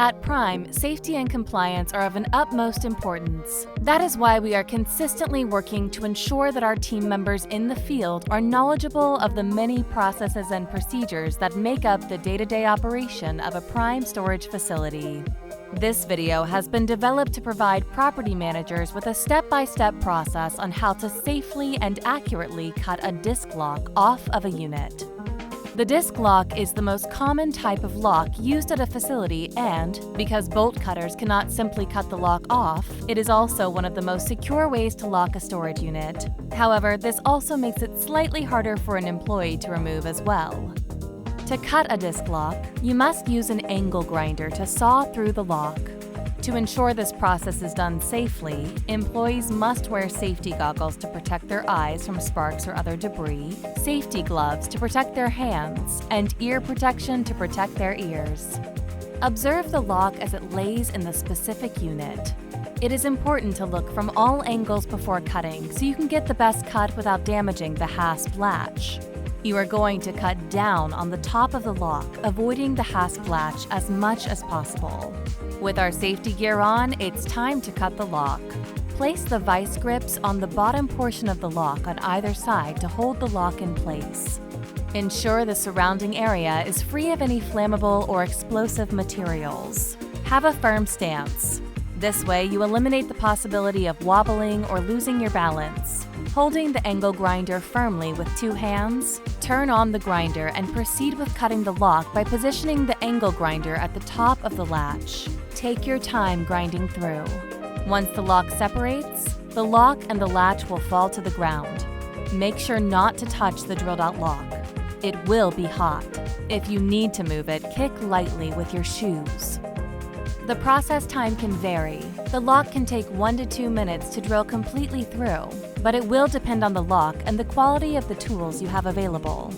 At Prime, safety and compliance are of an utmost importance. That is why we are consistently working to ensure that our team members in the field are knowledgeable of the many processes and procedures that make up the day-to-day operation of a Prime storage facility. This video has been developed to provide property managers with a step-by-step process on how to safely and accurately cut a disc lock off of a unit. The disc lock is the most common type of lock used at a facility, and because bolt cutters cannot simply cut the lock off, it is also one of the most secure ways to lock a storage unit. However, this also makes it slightly harder for an employee to remove as well. To cut a disc lock, you must use an angle grinder to saw through the lock. To ensure this process is done safely, employees must wear safety goggles to protect their eyes from sparks or other debris, safety gloves to protect their hands, and ear protection to protect their ears. Observe the lock as it lays in the specific unit. It is important to look from all angles before cutting so you can get the best cut without damaging the hasp latch. You are going to cut down on the top of the lock, avoiding the hasp latch as much as possible. With our safety gear on, it's time to cut the lock. Place the vice grips on the bottom portion of the lock on either side to hold the lock in place. Ensure the surrounding area is free of any flammable or explosive materials. Have a firm stance. This way, you eliminate the possibility of wobbling or losing your balance. Holding the angle grinder firmly with two hands, turn on the grinder and proceed with cutting the lock by positioning the angle grinder at the top of the latch. Take your time grinding through. Once the lock separates, the lock and the latch will fall to the ground. Make sure not to touch the drilled out lock. It will be hot. If you need to move it, kick lightly with your shoes. The process time can vary. The lock can take 1 to 2 minutes to drill completely through, but it will depend on the lock and the quality of the tools you have available.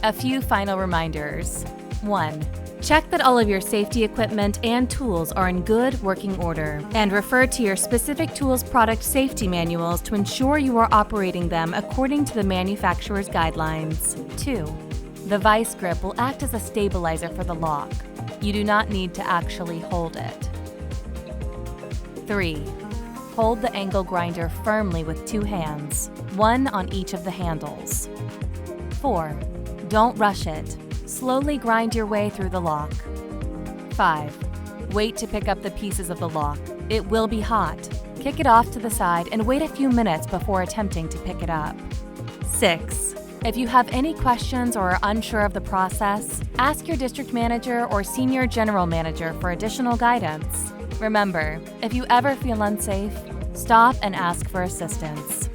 A few final reminders. 1. Check that all of your safety equipment and tools are in good working order, and refer to your specific tools product safety manuals to ensure you are operating them according to the manufacturer's guidelines. 2. The vice grip will act as a stabilizer for the lock. You do not need to actually hold it. 3. Hold the angle grinder firmly with two hands, one on each of the handles. 4. Don't rush it. Slowly grind your way through the lock. 5. Wait to pick up the pieces of the lock. It will be hot. Kick it off to the side and wait a few minutes before attempting to pick it up. 6. If you have any questions or are unsure of the process, ask your district manager or senior general manager for additional guidance. Remember, if you ever feel unsafe, stop and ask for assistance.